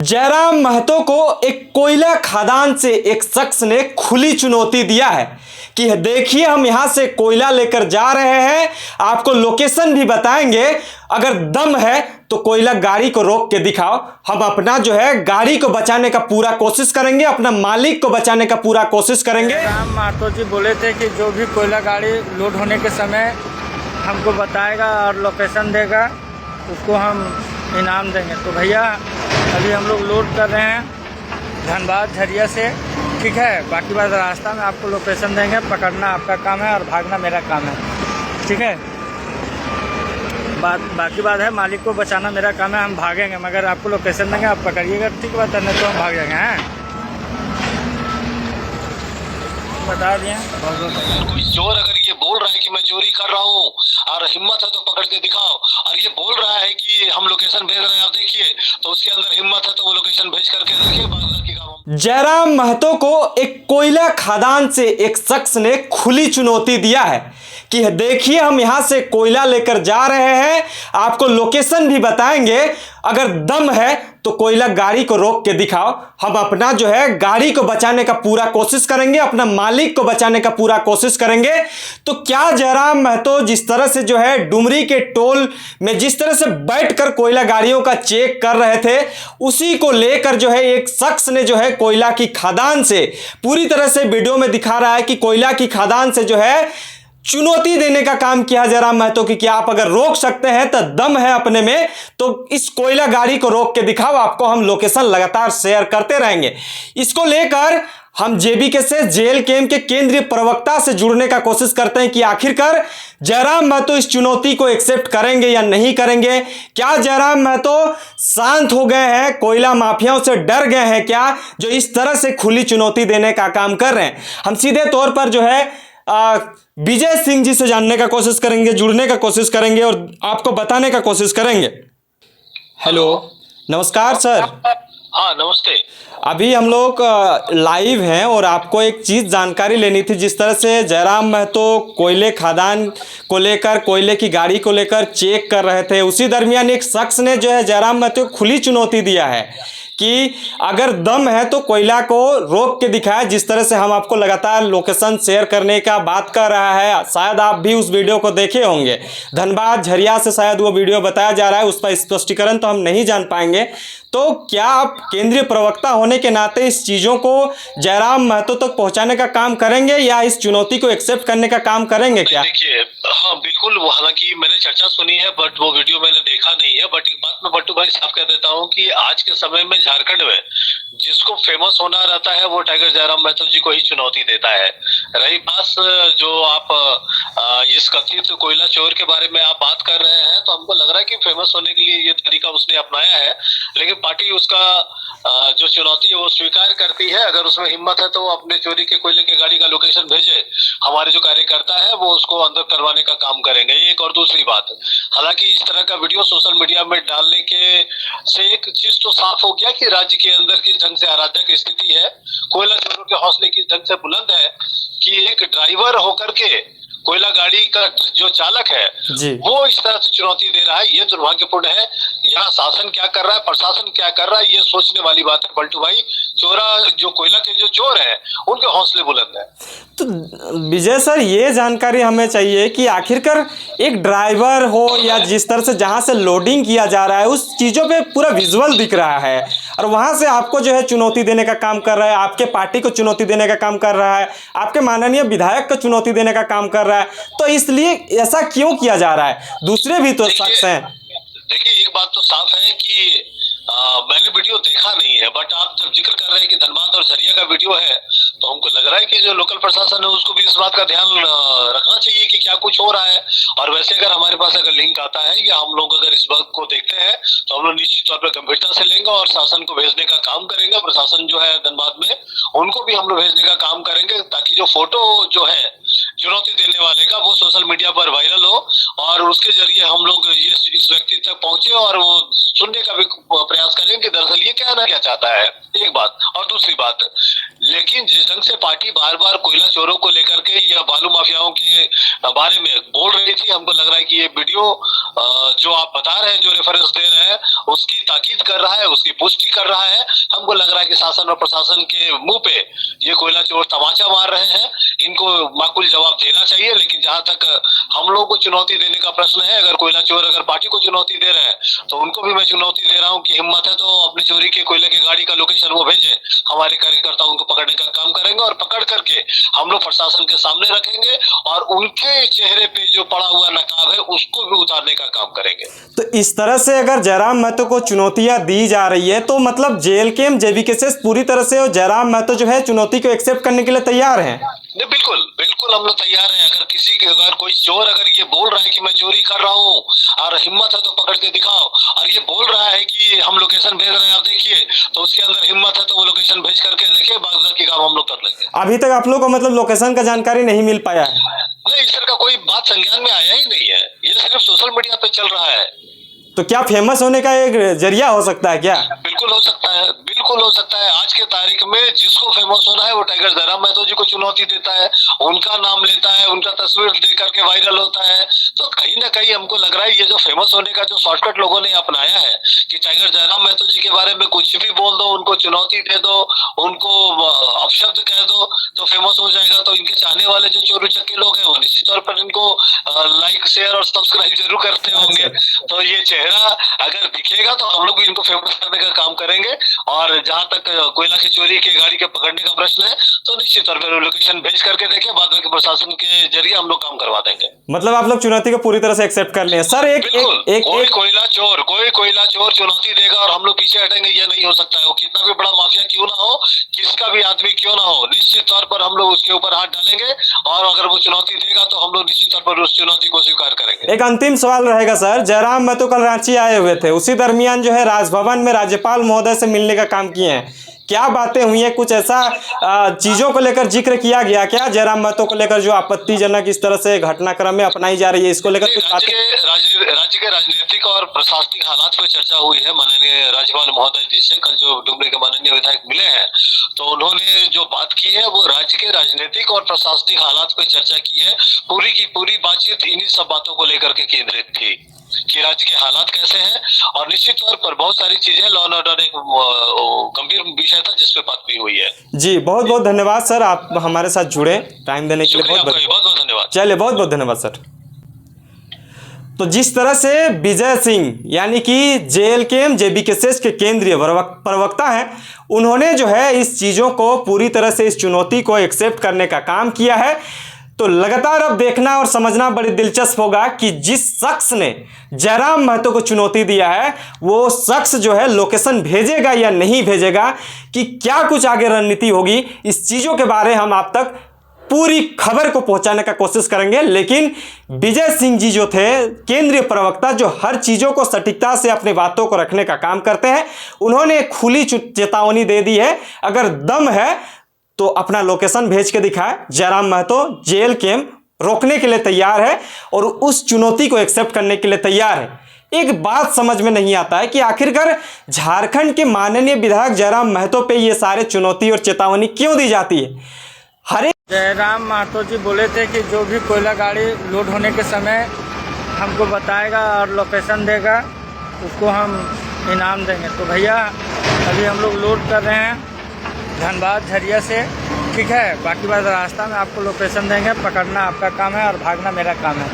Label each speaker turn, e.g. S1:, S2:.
S1: जयराम महतो को एक कोयला खदान से एक शख्स ने खुली चुनौती दिया है कि देखिए हम यहां से कोयला लेकर जा रहे हैं, आपको लोकेशन भी बताएंगे, अगर दम है तो कोयला गाड़ी को रोक के दिखाओ, हम अपना जो है गाड़ी को बचाने का पूरा कोशिश करेंगे, अपना मालिक को बचाने का पूरा कोशिश करेंगे।
S2: जयराम महतो जी बोले थे कि जो भी कोयला गाड़ी लोड होने के समय हमको बताएगा और लोकेशन देगा उसको हम इनाम देंगे। तो भैया अभी हम लोग लोड कर रहे हैं धनबाद झरिया से, ठीक है। बाकी बात रास्ता में आपको लोकेशन देंगे, पकड़ना आपका काम है और भागना मेरा काम है, ठीक है। बाकी बात है मालिक को बचाना मेरा काम है, हम भागेंगे मगर आपको लोकेशन देंगे, आप पकड़िएगा, ठीक बात है, नहीं तो हम भाग जाएंगे। हैं बता दिए
S3: कोई चोर अगर ये बोल रहा है कि मैं चोरी कर रहा हूँ और हिम्मत है तो पकड़ के दिखाओ, और ये बोल रहा है कि हम लोकेशन भेज रहे हैं आप देखिए, तो उसके अंदर हिम्मत है तो वो लोकेशन भेज करके देखिए।
S1: जयराम महतो को एक कोयला खदान से एक शख्स ने खुली चुनौती दिया है कि देखिए हम यहां से कोयला लेकर जा रहे हैं, आपको लोकेशन भी बताएंगे, अगर दम है तो कोयला गाड़ी को रोक के दिखाओ, हम अपना जो है गाड़ी को बचाने का पूरा कोशिश करेंगे, अपना मालिक को बचाने का पूरा कोशिश करेंगे। तो क्या जयराम महतो जिस तरह से जो है डुमरी के टोल में जिस तरह से बैठकर कोयला गाड़ियों का चेक कर रहे थे, उसी को लेकर जो है एक शख्स ने जो है कोयला की खदान से पूरी तरह से वीडियो में दिखा रहा है कि कोयला की खदान से जो है चुनौती देने का काम किया जयराम महतो की कि आप अगर रोक सकते हैं तो दम है अपने में तो इस कोयला गाड़ी को रोक के दिखाओ, आपको हम लोकेशन लगातार शेयर करते रहेंगे। इसको लेकर हम जेबीके से जेल कैंप के केंद्रीय प्रवक्ता से जुड़ने का कोशिश करते हैं कि आखिरकार जयराम महतो इस चुनौती को एक्सेप्ट करेंगे या नहीं करेंगे। क्या जयराम महतो शांत हो गए हैं, कोयला माफियाओं से डर गए हैं क्या, जो इस तरह से खुली चुनौती देने का काम कर रहे हैं। हम सीधे तौर पर जो है विजय सिंह जी से जानने का कोशिश करेंगे, जुड़ने का कोशिश करेंगे और आपको बताने का कोशिश करेंगे। हेलो, नमस्कार सर।
S3: हाँ नमस्ते।
S1: अभी हम लोग लाइव हैं और आपको एक चीज़ जानकारी लेनी थी। जिस तरह से जयराम महतो कोयले खदान को लेकर, कोयले की गाड़ी को लेकर चेक कर रहे थे, उसी दरमियान एक शख्स ने जो है जयराम महतो को खुली चुनौती दिया है कि अगर दम है तो कोयला को रोक के दिखाए। जिस तरह से हम आपको लगातार लोकेशन शेयर करने का बात कर रहा है, शायद आप भी उस वीडियो को देखे होंगे, धनबाद झरिया से शायद वो वीडियो बताया जा रहा है, उस पर स्पष्टीकरण तो हम नहीं जान पाएंगे। तो क्या आप केंद्रीय प्रवक्ता होने के नाते इस चीज़ों को जयराम महतो तक पहुंचाने का काम करेंगे या इस चुनौती को एक्सेप्ट करने का काम करेंगे क्या?
S3: देखिए हाँ बिल्कुल, हालांकि मैंने चर्चा सुनी है बट वो वीडियो मैंने देखा नहीं है। बट एक बात मैं बट्टू भाई साहब कह देता हूँ कि आज के समय में झारखंड में जिसको फेमस होना रहता है वो टाइगर जयराम महतो जी को ही चुनौती देता है। रही बात जो आप इस कथित कोयला चोर के बारे में आप बात कर रहे हैं, तो हमको लग रहा है कि फेमस होने के लिए ये तरीका उसने अपनाया है, लेकिन पार्टी उसका जो चुनौती है वो स्वीकार करती है। अगर उसमें हिम्मत है तो वो अपने चोरी के कोयले के गाड़ी का लोकेशन भेजे, हमारे जो कार्यकर्ता है वो उसको अंदर करवाने का काम करेंगे। एक और दूसरी बात, हालांकि इस तरह का वीडियो सोशल मीडिया में डालने के से एक चीज तो साफ हो गया कि राज्य के अंदर किस ढंग से अराजक स्थिति है, कोयला चोरों के हौसले किस ढंग से बुलंद है कि एक ड्राइवर होकर के कोयला गाड़ी का जो चालक है वो इस तरह से चुनौती दे रहा है। ये दुर्भाग्यपूर्ण है। यहाँ शासन क्या कर रहा है, प्रशासन क्या कर रहा है, ये सोचने वाली बात है बल्टू भाई। जो कोयला के जो चोर है उनके हौसले बुलंद है।
S1: तो विजय सर, ये जानकारी हमें चाहिए कि आखिरकार एक ड्राइवर हो या जिस तरह से जहाँ से लोडिंग किया जा रहा है उस चीज़ों पे पूरा विजुअल दिख रहा है और वहाँ से आपको जो है चुनौती देने का काम कर रहा है, आपके पार्टी को चुनौती देने का काम कर रहा है, आपके माननीय विधायक को चुनौती देने का काम कर रहा है, तो इसलिए ऐसा क्यों किया जा रहा है? दूसरे भी तो शख्स हैं।
S3: देखिए एक बात तो साफ है कि मैंने वीडियो देखा नहीं है, बट आप जब जिक्र कर रहे हैं कि धनबाद और झरिया का वीडियो है तो हमको लग रहा है कि जो लोकल प्रशासन है उसको भी इस बात का ध्यान रखना चाहिए कि क्या कुछ हो रहा है। और वैसे अगर हमारे पास अगर लिंक आता है या हम लोग अगर इस बात को देखते हैं तो हम लोग निश्चित तौर पर गंभीरता से लेंगे और शासन को भेजने का काम करेंगे। प्रशासन जो है धनबाद में उनको भी हम लोग भेजने का काम करेंगे ताकि जो फोटो जो है चुनौती देने वाले का वो सोशल मीडिया पर वायरल हो और उसके जरिए हम लोग ये इस व्यक्ति तक पहुंचे और वो सुनने का भी प्रयास करें कि दरअसल ये कहना क्या चाहता है। एक बात। और दूसरी बात, लेकिन जिस ढंग से पार्टी बार बार कोयला चोरों को लेकर के या बालू माफियाओं के बारे में बोल रही थी, हमको लग रहा है कि ये वीडियो जो आप बता रहे हैं, जो रेफरेंस दे रहे हैं, उसकी ताकीद कर रहा है, उसकी पुष्टि कर रहा है। हमको लग रहा है कि शासन और प्रशासन के मुंह पे ये कोयला चोर तमाचा मार रहे हैं। इनको माकूल जवाब देना चाहिए। लेकिन जहां तक हम लोगों को चुनौती देने का प्रश्न है, अगर कोयला चोर अगर पार्टी को चुनौती दे रहे हैं तो उनको भी मैं चुनौती दे रहा हूं कि हिम्मत है तो अपनी चोरी के कोयले की गाड़ी का लोकेशन वो भेजें। हमारे कार्यकर्ता उनको पकड़ने का काम करेंगे और पकड़ करके हम लोग प्रशासन के सामने रखेंगे और उनके चेहरे पे जो पड़ा हुआ नकाब है उसको भी उतारने का काम करेंगे।
S1: तो इस तरह से अगर जयराम महतो को चुनौतियां दी जा रही है तो मतलब जेल के जेबीकेएस पूरी तरह से जयराम महतो जो है चुनौती को एक्सेप्ट करने के लिए तैयार हैं।
S3: नहीं, बिल्कुल बिल्कुल हम लोग तैयार हैं। अगर किसी के अगर कोई चोर अगर ये बोल रहा है कि मैं चोरी कर रहा हूँ और हिम्मत है तो पकड़ के दिखाओ, और ये बोल रहा है कि हम लोकेशन भेज रहे हैं आप देखिए, तो उसके अंदर हिम्मत है तो वो लोकेशन भेज करके देखिए, बाकी काम हम लोग कर लेंगे।
S1: अभी तक आप लोग को मतलब लोकेशन का जानकारी नहीं मिल पाया है?
S3: नहीं, इस तरह का कोई बात संज्ञान में आया ही नहीं है। ये सिर्फ सोशल मीडिया पे चल रहा है।
S1: तो क्या फेमस होने का एक जरिया हो सकता है क्या?
S3: बिल्कुल हो सकता है, बिल्कुल हो सकता है। आज के तारीख में जिसको फेमस होना है वो टाइगर जयराम महतो जी को चुनौती देता है, उनका नाम लेता है, उनका तस्वीर दे करके वायरल होता है। तो कहीं ना कहीं हमको लग रहा है ये जो फेमस होने का जो शॉर्टकट लोगों ने अपनाया है कि टाइगर जयराम महतो जी के बारे में कुछ भी बोल दो, उनको चुनौती दे दो, उनको अपशब्द कह दो तो फेमस हो जाएगा। तो इनके चाहने वाले जो चोर उचक्के लोग हैं वो निश्चित तौर पर इनको लाइक शेयर और सब्सक्राइब जरूर करते होंगे। तो ये चेहरा अगर दिखेगा तो हम लोग भी इनको फेमस करने का काम करेंगे। और जहां तक कोयला की चोरी के गाड़ी के पकड़ने का प्रश्न है तो निश्चित तौर पर लोकेशन भेज करके देखें, बाद में प्रशासन के जरिए हम लोग काम करवा देंगे।
S1: मतलब आप लोग चुनौती को पूरी तरह से एक्सेप्ट कर लें सर।
S3: कोई कोयला चोर चुनौती देगा और हम लोग पीछे हटेंगे, ये नहीं हो सकता है। वो कितना भी बड़ा माफिया क्यों ना हो, किसका भी आदमी क्यों ना हो, निश्चित तौर पर हम लोग उसके ऊपर हाथ डालेंगे और अगर वो चुनौती देगा तो हम लोग निश्चित तौर पर उस चुनौती को स्वीकार करेंगे।
S1: एक अंतिम सवाल रहेगा सर, जयराम महतो कल रांची आए हुए थे, उसी दरमियान जो है राजभवन में राज्यपाल महोदय से मिलने का काम किए हैं। क्या बातें हुई है? कुछ ऐसा चीजों को लेकर जिक्र किया गया क्या जयराम महतो को लेकर जो आपत्तिजनक इस तरह से घटनाक्रम में अपनाई जा रही है, इसको लेकर कुछ बातें?
S3: राज्य के राजनीतिक और प्रशासनिक हालात पर चर्चा हुई है माननीय राज्यपाल महोदय जी से। कल जो डुमरी के माननीय विधायक मिले हैं तो उन्होंने जो बात की है वो राज्य के राजनीतिक और प्रशासनिक हालात पर चर्चा की है। पूरी की पूरी बातचीत इन्हीं सब बातों को लेकर के केंद्रित थी कि राज्य के हालात कैसे हैं और निश्चित तौर पर बहुत सारी चीजें, लॉ एंड ऑर्डर एक गंभीर विषय था जिस पे बात भी हुई है।
S1: जी बहुत बहुत धन्यवाद सर, आप हमारे साथ जुड़े, टाइम देने के लिए बहुत
S3: बहुत धन्यवाद।
S1: चलिए बहुत बहुत धन्यवाद सर। तो जिस तरह से विजय सिंह यानी कि जेल के जेबीकेएस के केंद्रीय प्रवक्ता हैं, उन्होंने जो है इस चीज़ों को पूरी तरह से इस चुनौती को एक्सेप्ट करने का काम किया है। तो लगातार अब देखना और समझना बड़ी दिलचस्प होगा कि जिस शख्स ने जयराम महतो को चुनौती दिया है वो शख्स जो है लोकेशन भेजेगा या नहीं भेजेगा, कि क्या कुछ आगे रणनीति होगी, इस चीज़ों के बारे हम आप तक पूरी खबर को पहुंचाने का कोशिश करेंगे। लेकिन विजय सिंह जी जो थे केंद्रीय प्रवक्ता, जो हर चीज़ों को सटीकता से अपनी बातों को रखने का काम करते हैं, उन्होंने खुली चेतावनी दे दी है, अगर दम है तो अपना लोकेशन भेज के दिखाए। जयराम महतो जेल कैंप रोकने के लिए तैयार है और उस चुनौती को एक्सेप्ट करने के लिए तैयार है। एक बात समझ में नहीं आता है कि आखिरकार झारखंड के माननीय विधायक जयराम महतो पे ये सारे चुनौती और चेतावनी क्यों दी जाती है? हर
S2: जयराम महतो जी बोले थे कि जो भी कोयला गाड़ी लोड होने के समय हमको बताएगा और लोकेशन देगा, उसको हम इनाम देंगे। तो भैया अभी हम लोग लोड कर रहे हैं धनबाद झरिया से, ठीक है। बाकी बात रास्ता में आपको लोकेशन देंगे, पकड़ना आपका काम है और भागना मेरा काम है।